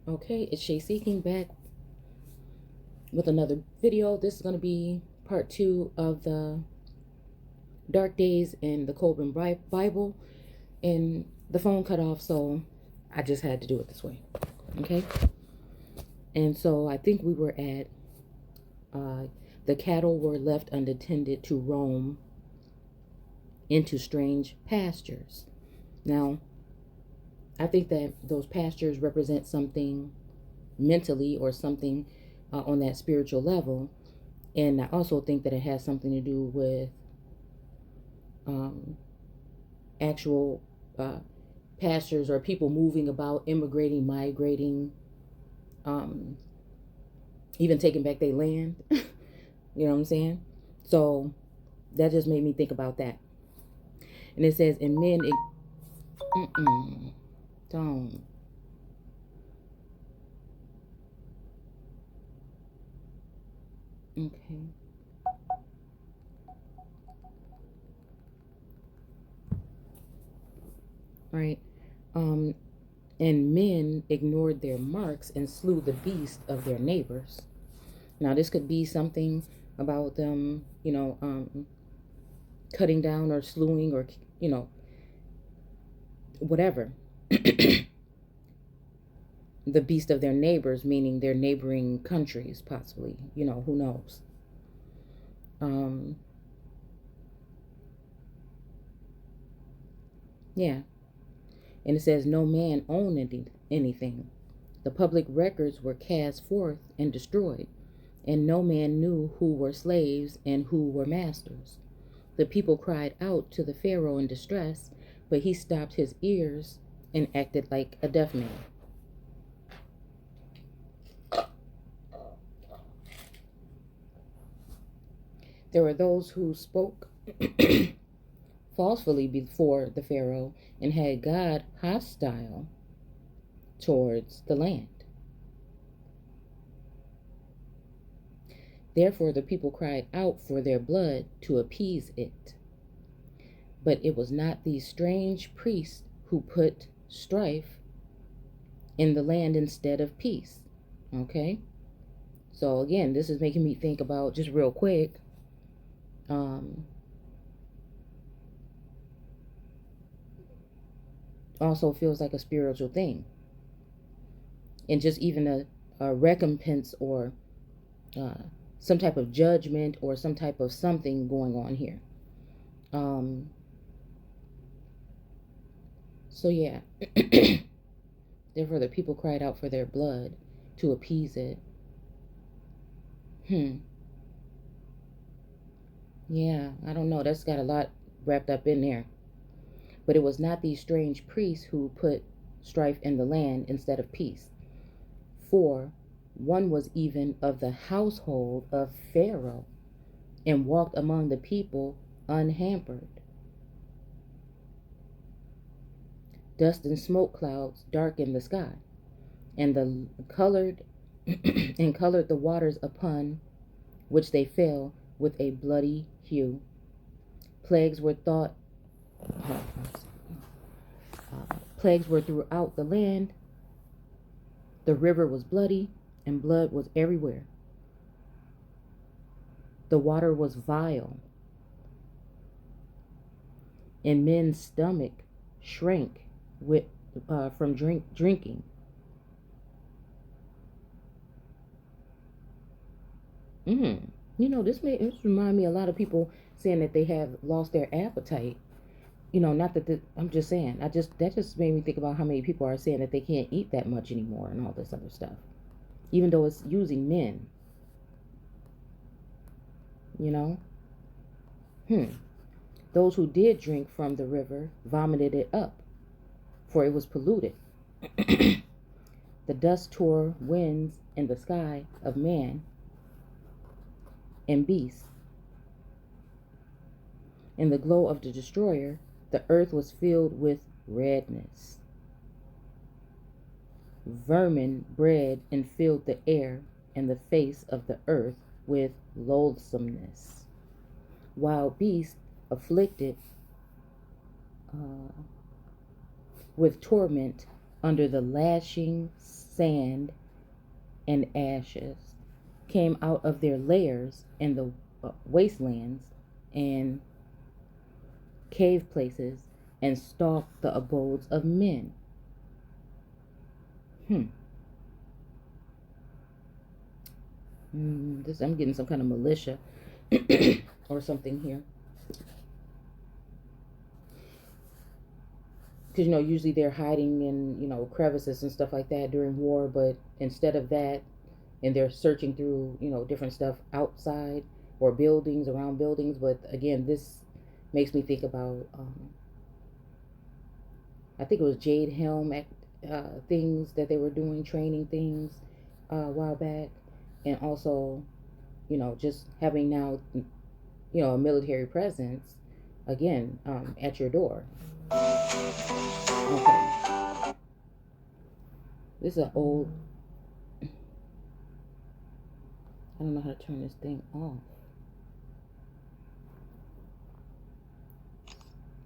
Okay, it's Shay Seeking back with another video. This is going to be part 2 of the Dark Days in the Kolbrin Bible. And the phone cut off, so I just had to do it this way. Okay? And so I think we were at the cattle were left unattended to roam into strange pastures. Now, I think that those pastures represent something mentally or something on that spiritual level. And I also think that it has something to do with actual pastures or people moving about, immigrating, migrating, even taking back their land. You know what I'm saying? So that just made me think about that. And it says, and men, don't. Okay. Right. And men ignored their marks and slew the beast of their neighbors. Now, this could be something about them, cutting down or slewing or, whatever. The beast of their neighbors, meaning their neighboring countries, possibly. Who knows? Yeah. And it says, no man owned anything. The public records were cast forth and destroyed, and no man knew who were slaves and who were masters. The people cried out to the Pharaoh in distress, but he stopped his ears and acted like a deaf man. There were those who spoke falsely before the Pharaoh and had God hostile towards the land. Therefore the people cried out for their blood to appease it. But it was not these strange priests who put strife in the land instead of peace. Okay? So again, this is making me think about, just real quick, also feels like a spiritual thing. And just even a recompense or some type of judgment or some type of something going on here. So yeah. Therefore the people cried out for their blood to appease it. Yeah, I don't know. That's got a lot wrapped up in there. But it was not these strange priests who put strife in the land instead of peace. For one was even of the household of Pharaoh and walked among the people unhampered. Dust and smoke clouds darkened the sky, and the colored the waters upon which they fell with a bloody hue. Plagues were throughout the land. The river was bloody, and blood was everywhere. The water was vile, and men's stomach shrank from drinking. This remind me a lot of people saying that they have lost their appetite. Not that I'm just saying. That just made me think about how many people are saying that they can't eat that much anymore and all this other stuff, even though it's using men. Those who did drink from the river vomited it up, for it was polluted. The dust tore winds in the sky of man and beast. In the glow of the destroyer, the earth was filled with redness. Vermin bred and filled the air and the face of the earth with loathsomeness. Wild beasts afflicted with torment under the lashing sand, and ashes came out of their lairs in the wastelands and cave places and stalked the abodes of men. I'm getting some kind of militia or something here. Because, usually they're hiding in, crevices and stuff like that during war, but instead of that, and they're searching through, different stuff outside or buildings, around buildings. But again, this makes me think about, I think it was Jade Helm things that they were doing, training things a while back. And also, just having now, a military presence, again, at your door. Okay. This is an old, I don't know how to turn this thing off.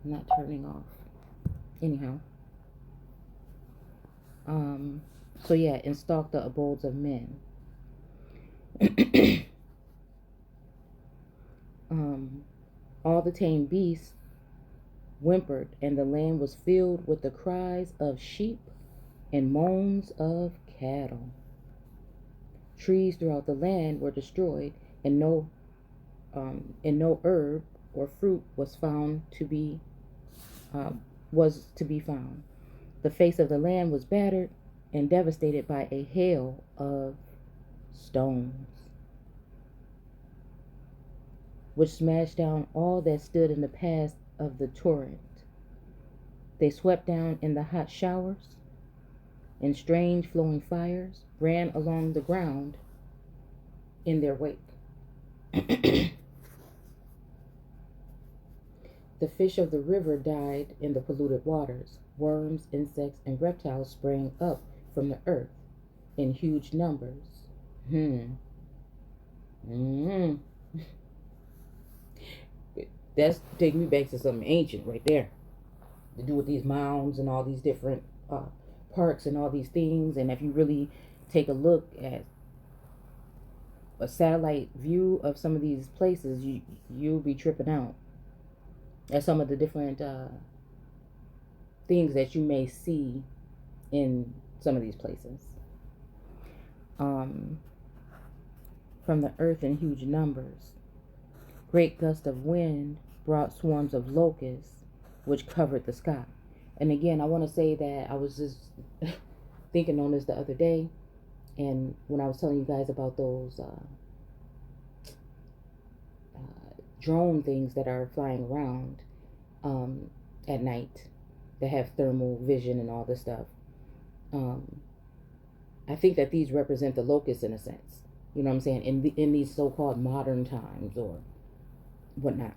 I'm not turning off. Anyhow. So yeah, and stalk the abodes of men. All the tame beasts whimpered, and the land was filled with the cries of sheep and moans of cattle. Trees throughout the land were destroyed, and no herb or fruit was to be found. The face of the land was battered and devastated by a hail of stones, which smashed down all that stood in the path of the torrent. They swept down in the hot showers, and strange flowing fires ran along the ground in their wake. The fish of the river died in the polluted waters. Worms, insects, and reptiles sprang up from the earth in huge numbers. That's taking me back to something ancient right there. To do with these mounds and all these different parks and all these things. And if you really take a look at a satellite view of some of these places, you'll be tripping out at some of the different things that you may see in some of these places. From the earth in huge numbers. Great gusts of wind brought swarms of locusts, which covered the sky. And again, I want to say that I was just thinking on this the other day, and when I was telling you guys about those drone things that are flying around at night that have thermal vision and all this stuff, I think that these represent the locusts in a sense. You know what I'm saying? In these so-called modern times or whatnot.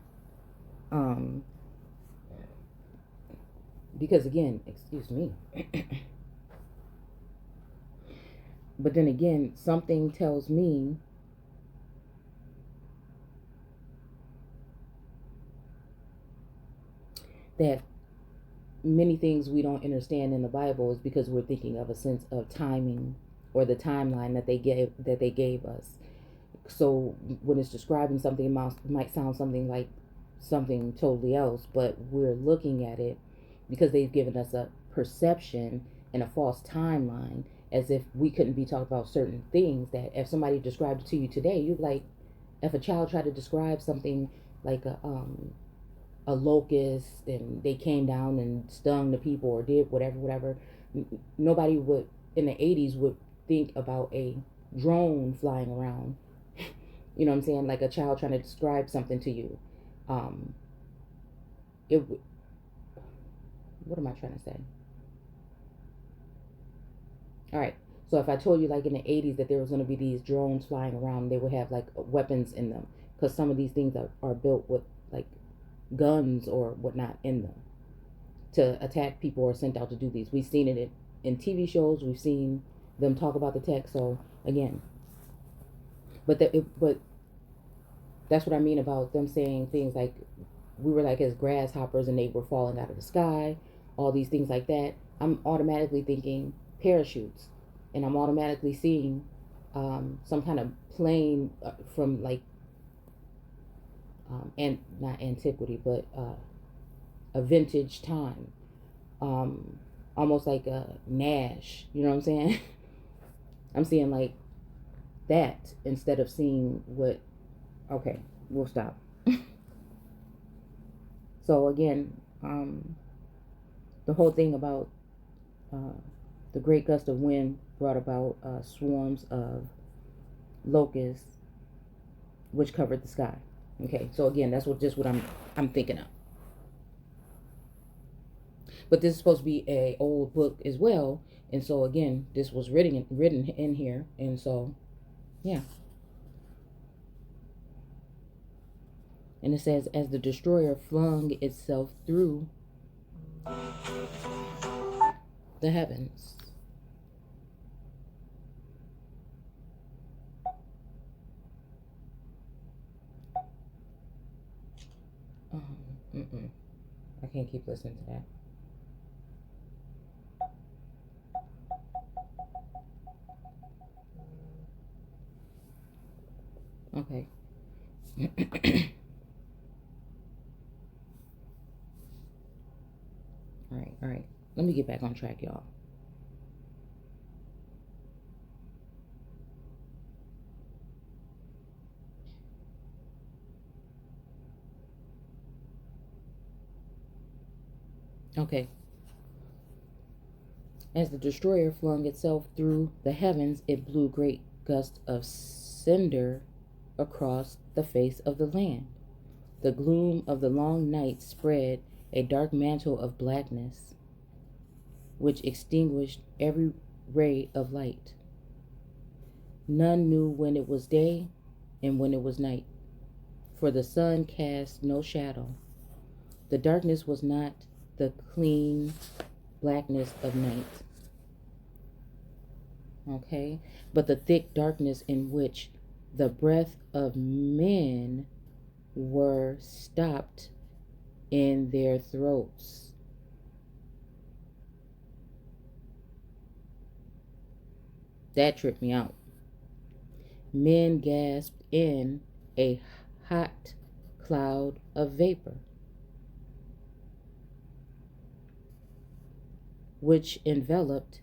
Because again, excuse me. But then again, something tells me that many things we don't understand in the Bible is because we're thinking of a sense of timing or the timeline that they gave us. So when it's describing something, it might sound something like something totally else, but we're looking at it because they've given us a perception and a false timeline, as if we couldn't be talking about certain things. That if somebody described it to you today, you'd like, if a child tried to describe something like a locust and they came down and stung the people or did whatever, nobody would in the 80s would think about a drone flying around. You know what I'm saying? Like a child trying to describe something to you. What am I trying to say? All right. So if I told you like in the 80s that there was going to be these drones flying around, they would have like weapons in them, because some of these things are built with like guns or whatnot in them to attack people or sent out to do these. We've seen it in TV shows. We've seen them talk about the tech. So again, but that's what I mean about them saying things like we were like as grasshoppers and they were falling out of the sky, all these things like that. I'm automatically thinking parachutes. and I'm automatically seeing some kind of plane from like and not antiquity, but a vintage time, almost like a Nash. You know what I'm saying? I'm seeing like that instead of seeing what. Okay, we'll stop. So again, the whole thing about the great gust of wind brought about swarms of locusts, which covered the sky. Okay, so again, that's what I'm thinking of. But this is supposed to be a old book as well, and so again, this was written in here, and so yeah. And it says, as the destroyer flung itself through the heavens. I can't keep listening to that. Okay. All right. Let me get back on track, y'all. Okay. As the destroyer flung itself through the heavens, it blew great gusts of cinder across the face of the land. The gloom of the long night spread a dark mantle of blackness, which extinguished every ray of light. None knew when it was day and when it was night, for the sun cast no shadow. The darkness was not the clean blackness of night, okay, but the thick darkness in which the breath of men were stopped in their throats. That tripped me out. Men gasped in a hot cloud of vapor, which enveloped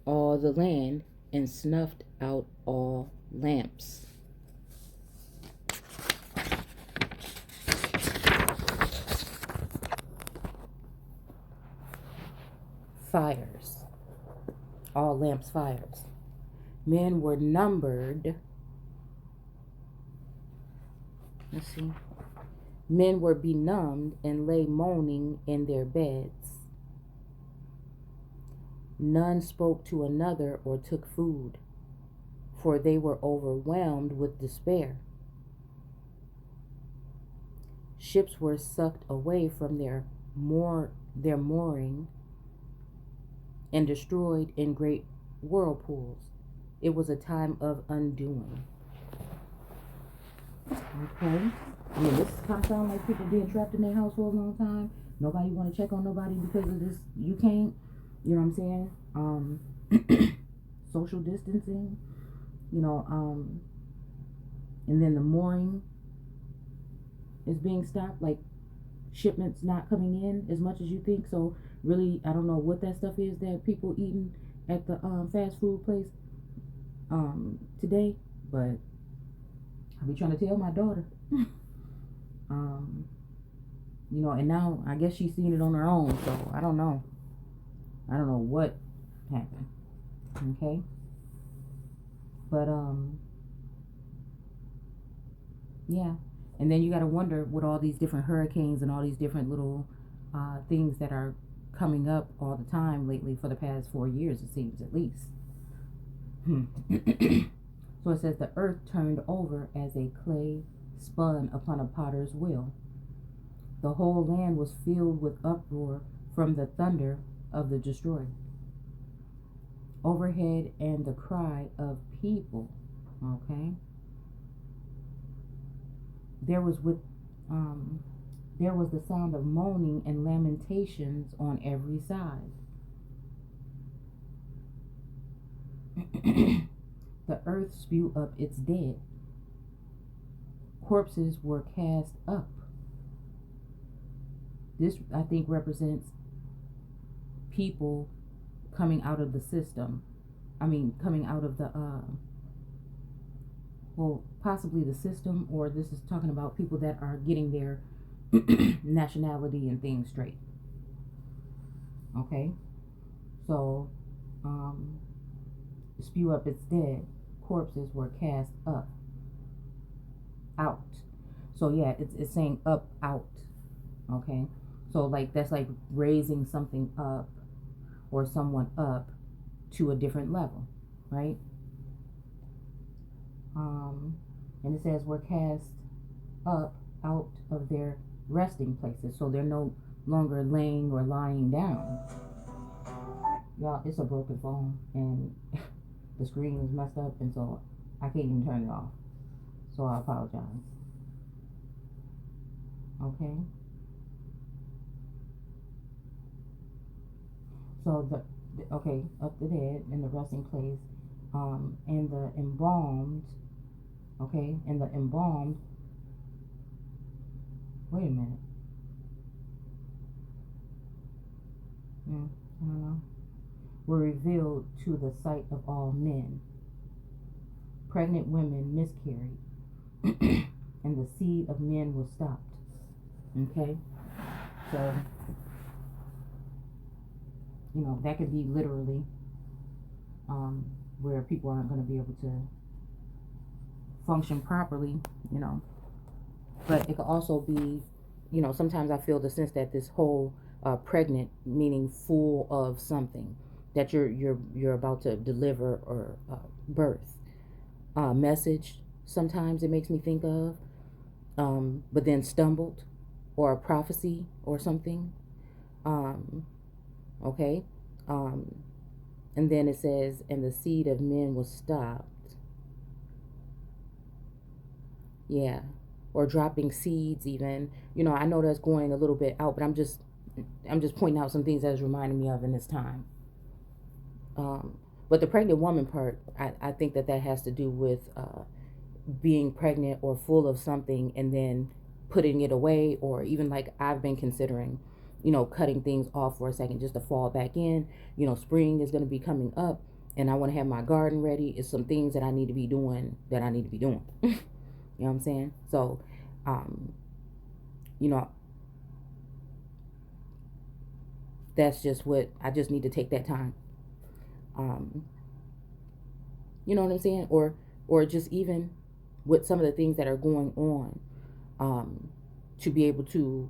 all the land and snuffed out all lamps. Fires. All lamps fires. Men were numbered. Let's see. Men were benumbed and lay moaning in their beds. None spoke to another or took food, for they were overwhelmed with despair. Ships were sucked away from their mooring and destroyed in great whirlpools. It was a time of undoing. Okay. Yeah, this kind of sounds like people being trapped in their house for a long time. Nobody want to check on nobody because of this. You can't. You know what I'm saying? Social distancing. You know. And then the mooring is being stopped. Like shipments not coming in as much as you think. So really, I don't know what that stuff is that people eating at the fast food place today, but I be trying to tell my daughter. You know, and now I guess she's seen it on her own, so I don't know what happened. Okay, but yeah, and then you got to wonder with all these different hurricanes and all these different little things that are coming up all the time lately for the past 4 years, it seems, at least. So it says the earth turned over as a clay spun upon a potter's wheel. The whole land was filled with uproar from the thunder of the destroyer. Overhead and the cry of people. Okay. There was the sound of moaning and lamentations on every side. The earth spew up its dead. Corpses were cast up. This, I think, represents people coming out of the system. Coming out of the, well, possibly the system, or this is talking about people that are getting their nationality and things straight. Okay? So, spew up its dead. Corpses were cast up. Out. So, yeah, it's saying up, out. Okay? So, like, that's like raising something up or someone up to a different level, right? And it says we're cast up out of their resting places. So they're no longer laying or lying down. Y'all, it's a broken phone and the screen is messed up, and so I can't even turn it off. So I apologize. Okay? So okay, up the dead in the resting place, and the embalmed, okay, and the embalmed, wait a minute, I don't know, were revealed to the sight of all men. Pregnant women miscarried, and the seed of men was stopped. Okay? So, that could be literally where people aren't going to be able to function properly, But it could also be, sometimes I feel the sense that this whole pregnant, meaning full of something, that you're about to deliver or birth. Message, sometimes it makes me think of, but then stumbled, or a prophecy or something. Okay? And then it says, and the seed of men was stopped. Yeah. Or dropping seeds even. I know that's going a little bit out, but I'm just pointing out some things that's reminding me of in this time. But the pregnant woman part, I think that has to do with being pregnant or full of something and then putting it away, or even like I've been considering, cutting things off for a second just to fall back in. Spring is going to be coming up and I want to have my garden ready. It's some things that I need to be doing You know what I'm saying? So, that's just what I just need to take that time. You know what I'm saying? Or just even with some of the things that are going on, to be able to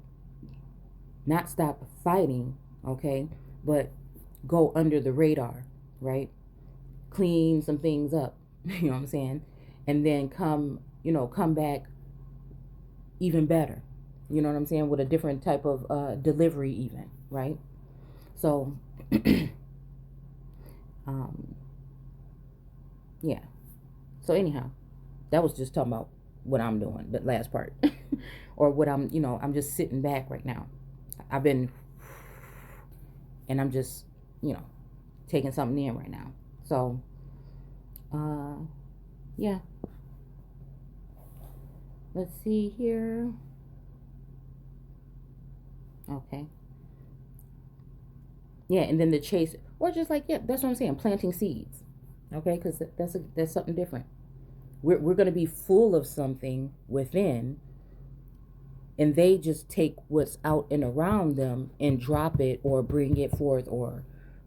not stop fighting, okay, but go under the radar, right? Clean some things up, you know what I'm saying? And then come back even better, you know what I'm saying, with a different type of delivery even, right? So, yeah. So anyhow, that was just talking about what I'm doing, the last part. Or what I'm just sitting back right now. And I'm just, taking something in right now. So, yeah. Let's see here. Okay. Yeah, and then the chase, or just like, yeah, that's what I'm saying, planting seeds. Okay, because that's something different. We're going to be full of something within, and they just take what's out and around them and drop it or bring it forth, or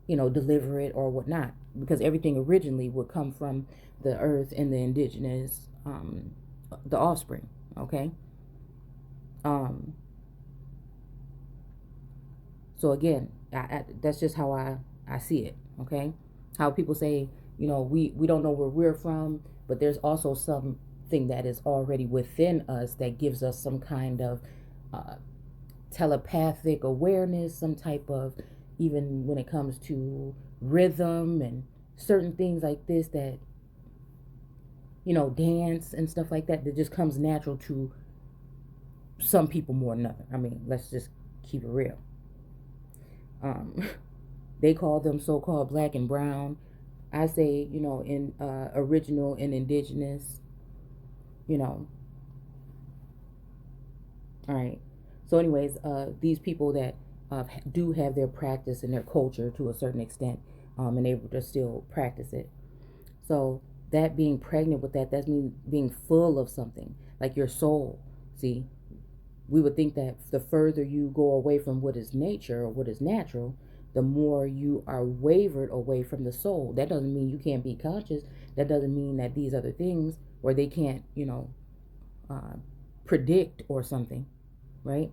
deliver it or whatnot, because everything originally would come from the earth and the indigenous, the offspring. Okay. So again, that's just how I see it. Okay. How people say, we don't know where we're from, but there's also something that is already within us that gives us some kind of telepathic awareness, some type of, even when it comes to rhythm and certain things like this, that dance and stuff like that just comes natural to some people more than others. I mean, let's just keep it real. They call them so-called black and brown. I say, in original and indigenous, all right. So anyways, these people that do have their practice and their culture to a certain extent, and able to still practice it. So that being pregnant with that's mean being full of something, like your soul. See, we would think that the further you go away from what is nature or what is natural, the more you are wavered away from the soul. That doesn't mean you can't be conscious. That doesn't mean that these other things, or they can't, predict or something, right?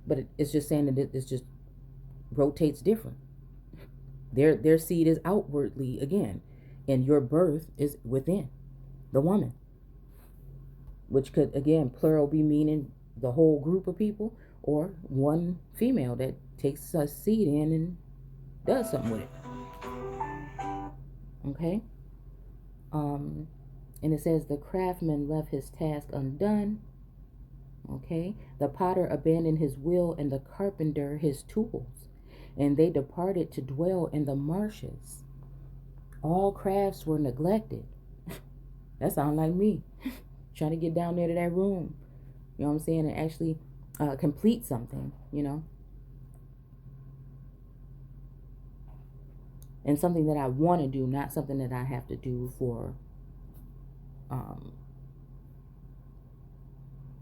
But it's just saying that it's just rotates different. Their seed is outwardly again, and your birth is within the woman, which could again plural be meaning the whole group of people, or one female that takes a seed in and does something with it. Okay. And it says the craftsman left his task undone. Okay. The potter abandoned his wheel and the carpenter his tools, and they departed to dwell in the marshes. All crafts were neglected. That sounds like me trying to get down there to that room, you know what I'm saying, and actually complete something, and something that I want to do, not something that I have to do for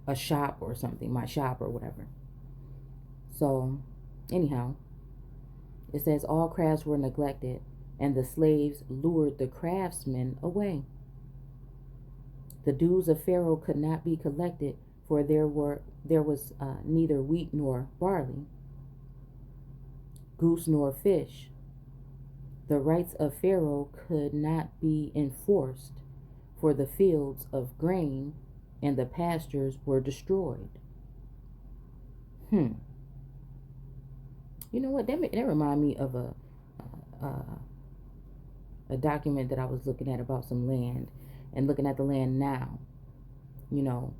a shop or something, my shop or whatever. So anyhow, it says all crafts were neglected, and the slaves lured the craftsmen away. The dues of Pharaoh could not be collected, for there was neither wheat nor barley, goose nor fish. The rights of Pharaoh could not be enforced, for the fields of grain and the pastures were destroyed. You know what? That reminded me of a document that I was looking at about some land, and looking at the land now. It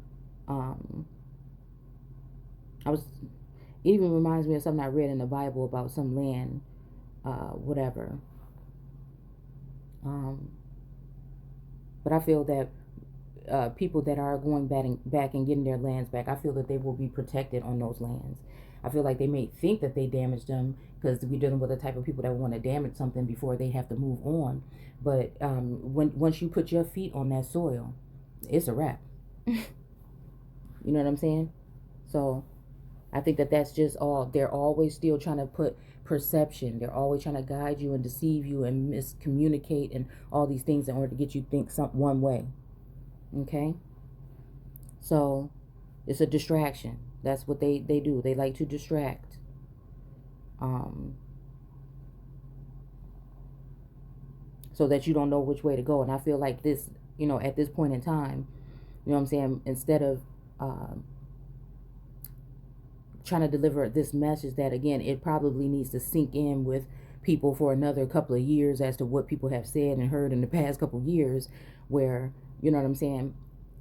even reminds me of something I read in the Bible about some land, whatever. But I feel that people that are going back and getting their lands back, I feel that they will be protected on those lands. I feel like they may think that they damaged them, because we're dealing with the type of people that want to damage something before they have to move on. But once you put your feet on that soil, it's a wrap. You know what I'm saying? So I think that that's just all. They're always still trying to put perception. They're always trying to guide you and deceive you and miscommunicate and all these things in order to get you to think one way. Okay? So it's a distraction. That's what they do. They like to distract. So that you don't know which way to go. And I feel like this, at this point in time, you know what I'm saying, instead of trying to deliver this message, that again, it probably needs to sink in with people for another couple of years as to what people have said and heard in the past couple of years, where, you know what I'm saying,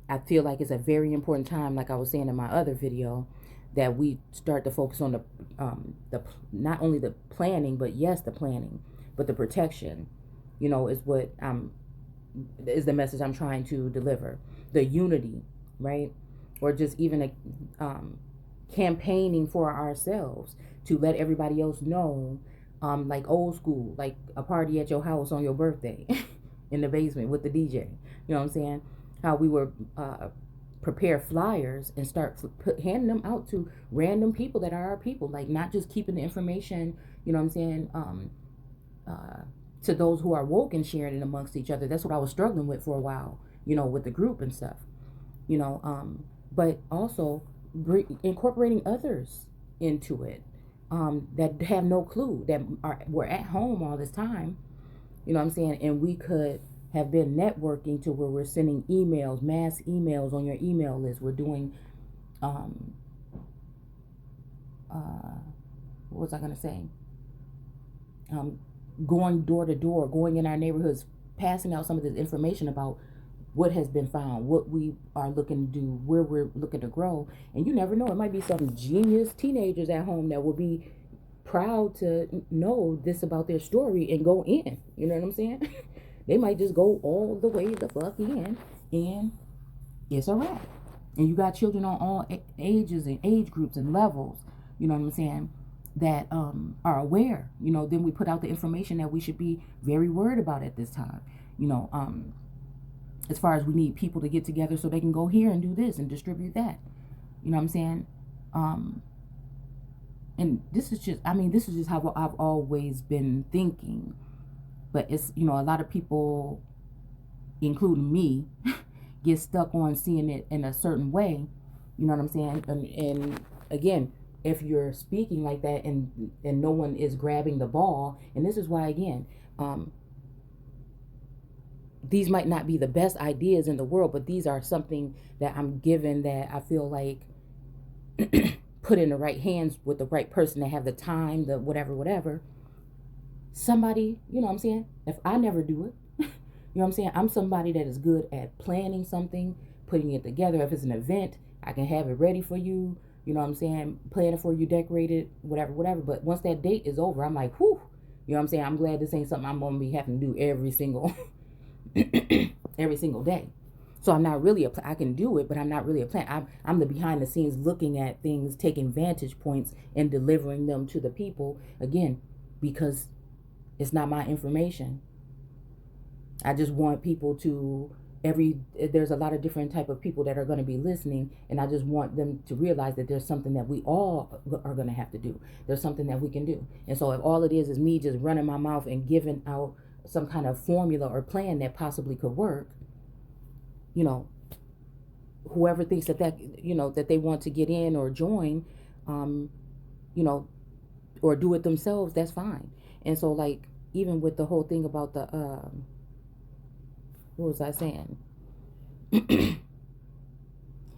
I feel like it's a very important time, like I was saying in my other video, that we start to focus on the not only the planning, but yes, the planning, but the protection, is what is the message I'm trying to deliver. The unity, right? Or just even campaigning for ourselves to let everybody else know, like old school, like a party at your house on your birthday in the basement with the DJ. You know what I'm saying? How we were prepare flyers and start handing them out to random people that are our people, like not just keeping the information, you know what I'm saying, to those who are woke and sharing it amongst each other. That's what I was struggling with for a while, with the group and stuff, but also incorporating others into it, that have no clue, that were at home all this time, you know what I'm saying, and we could have been networking to where we're sending emails, mass emails on your email list. We're doing, what was I going to say? Going door to door, going in our neighborhoods, passing out some of this information about what has been found, what we are looking to do, where we're looking to grow. And you never know, it might be some genius teenagers at home that will be proud to know this about their story and go in. You know what I'm saying? They might just go all the way the fuck in, and it's a wrap. And you got children on all ages and age groups and levels, you know what I'm saying, that are aware. You know, then we put out the information that we should be very worried about at this time. You know, as far as we need people to get together so they can go here and do this and distribute that. You know what I'm saying? And this is just how I've always been thinking. But it's, you know, a lot of people, including me, get stuck on seeing it in a certain way. You know what I'm saying? And again, if you're speaking like that and no one is grabbing the ball, and this is why, again, these might not be the best ideas in the world, but these are something that I'm given that I feel like put in the right hands with the right person that have the time, the whatever. Somebody, you know what I'm saying? If I never do it, you know what I'm saying? I'm somebody that is good at planning something, putting it together. If it's an event, I can have it ready for you. You know what I'm saying? Plan it for you, decorate it, whatever. But once that date is over, I'm like, whew. You know what I'm saying? I'm glad this ain't something I'm going to be having to do every single every single day. So I'm not really I can do it, but I'm not really a plan. I'm the behind the scenes looking at things, taking vantage points and delivering them to the people, again, because it's not my information. I just want people to there's a lot of different type of people that are going to be listening, and I just want them to realize that there's something that we all are going to have to do. There's something that we can do. And so if all it is me just running my mouth and giving out some kind of formula or plan that possibly could work, you know, whoever thinks that you know, that they want to get in or join, you know, or do it themselves, that's fine. And so, like, even with the whole thing about the what was I saying?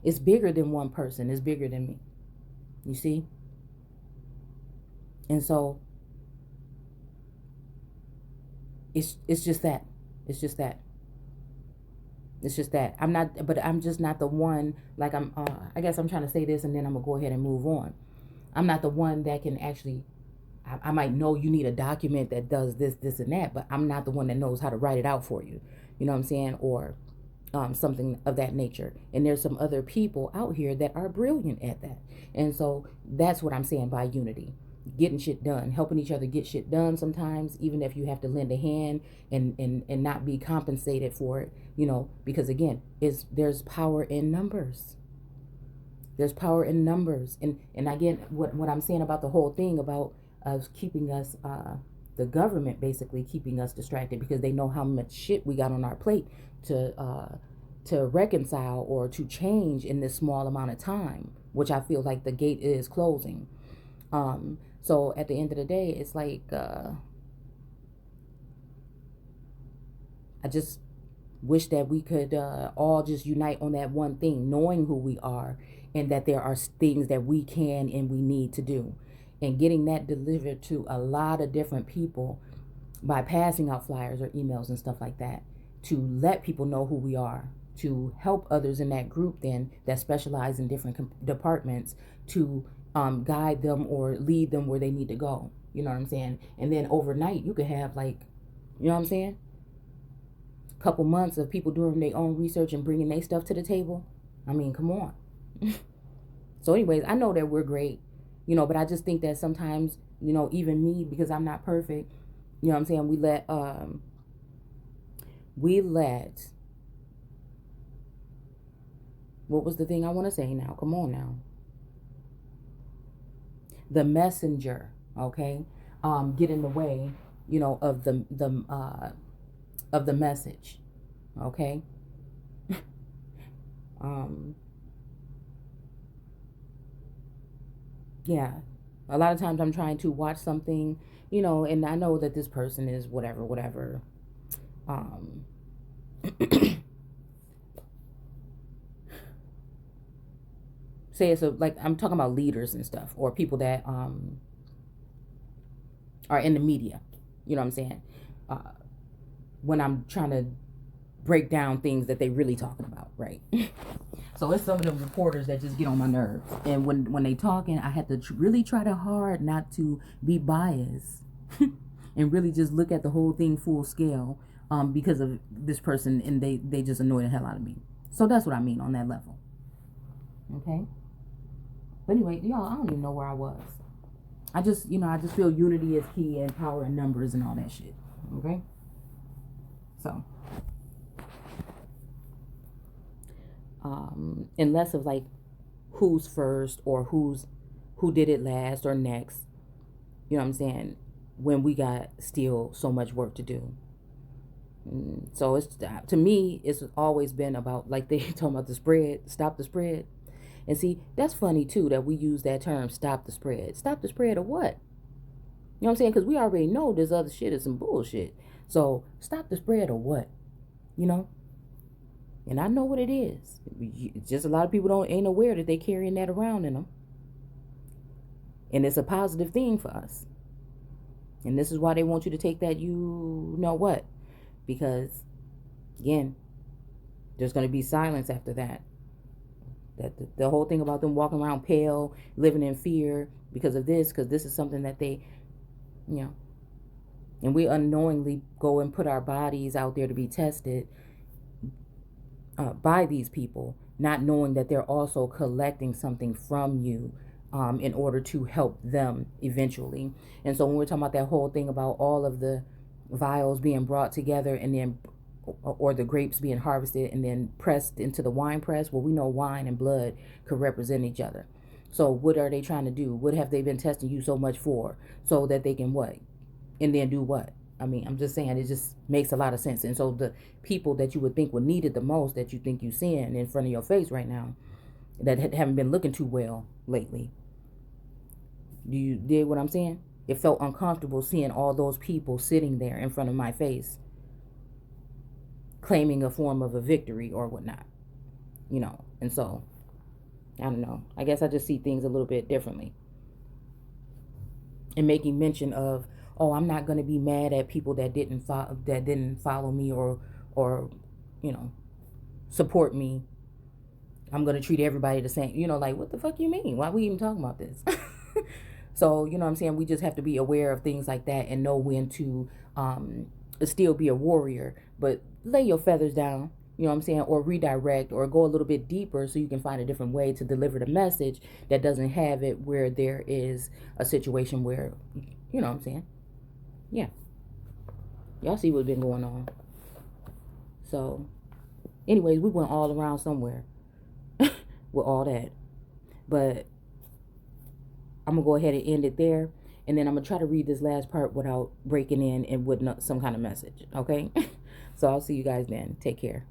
It's bigger than one person. It's bigger than me. You see? And so it's just that. It's just that. It's just that. I'm just not the one, like, I guess I'm trying to say this and then I'm going to go ahead and move on. I'm not the one that can actually, I might know you need a document that does this, and that, but I'm not the one that knows how to write it out for you. You know what I'm saying? Or something of that nature. And there's some other people out here that are brilliant at that. And so that's what I'm saying by unity. Getting shit done, helping each other get shit done sometimes, even if you have to lend a hand and not be compensated for it, you know, because again, there's power in numbers. There's power in numbers. And again, what I'm saying about the whole thing about us keeping us, the government basically keeping us distracted because they know how much shit we got on our plate to reconcile or to change in this small amount of time, which I feel like the gate is closing. So at the end of the day, it's like, I just wish that we could all just unite on that one thing, knowing who we are and that there are things that we can and we need to do. And getting that delivered to a lot of different people by passing out flyers or emails and stuff like that to let people know who we are, to help others in that group then that specialize in different departments to guide them or lead them where they need to go. You know what I'm saying? And then overnight you could have, like, you know what I'm saying, a couple months of people doing their own research and bringing their stuff to the table. I mean, come on. So anyways, I know that we're great, you know, but I just think that sometimes, you know, even me, because I'm not perfect, you know what I'm saying, we let what was the thing I want to say now? Come on now. The messenger, okay, get in the way, you know, of the message, okay. Yeah, a lot of times I'm trying to watch something, you know, and I know that this person is whatever. Say it's like I'm talking about leaders and stuff, or people that are in the media. You know what I'm saying? When I'm trying to break down things that they really talking about, right? So it's some of the reporters that just get on my nerves. And when they talking, I had to really try to hard not to be biased and really just look at the whole thing full scale. because of this person, and they just annoy the hell out of me. So that's what I mean on that level. Okay. But anyway, y'all, I don't even know where I was. I just feel unity is key, and power in numbers and all that shit. Okay. So, and less of like who's first or who did it last or next. You know what I'm saying? When we got still so much work to do. So it's, to me, it's always been about, like they talking about the spread, stop the spread. And see, that's funny too that we use that term, stop the spread. Stop the spread of what? You know what I'm saying? Because we already know this other shit is some bullshit. So stop the spread of what? You know? And I know what it is. Just a lot of people ain't aware that they carrying that around in them. And it's a positive thing for us. And this is why they want you to take that, you know what? Because, again, there's going to be silence after that. That the whole thing about them walking around pale, living in fear because this is something that they, and we unknowingly go and put our bodies out there to be tested by these people, not knowing that they're also collecting something from you in order to help them eventually. And so when we're talking about that whole thing about all of the vials being brought together and then, or the grapes being harvested and then pressed into the wine press, well, we know wine and blood could represent each other. So what are they trying to do? What have they been testing you so much for? So that they can what? And then do what? I mean, I'm just saying, it just makes a lot of sense. And so the people that you would think would need it the most, that you think you're seeing in front of your face right now, that haven't been looking too well lately. Do you dig what I'm saying? It felt uncomfortable seeing all those people sitting there in front of my face, claiming a form of a victory or whatnot, and so I don't know, I guess I just see things a little bit differently, and making mention of, oh, I'm not going to be mad at people that didn't follow me or support me. I'm going to treat everybody the same. Like, what the fuck you mean? Why are we even talking about this? So, you know what I'm saying? We just have to be aware of things like that and know when to still be a warrior, but lay your feathers down, you know what I'm saying? Or redirect or go a little bit deeper so you can find a different way to deliver the message that doesn't have it where there is a situation where, you know what I'm saying? Yeah. Y'all see what's been going on. So, anyways, we went all around somewhere with all that. But I'm going to go ahead and end it there. And then I'm going to try to read this last part without breaking in and with some kind of message. Okay? So I'll see you guys then. Take care.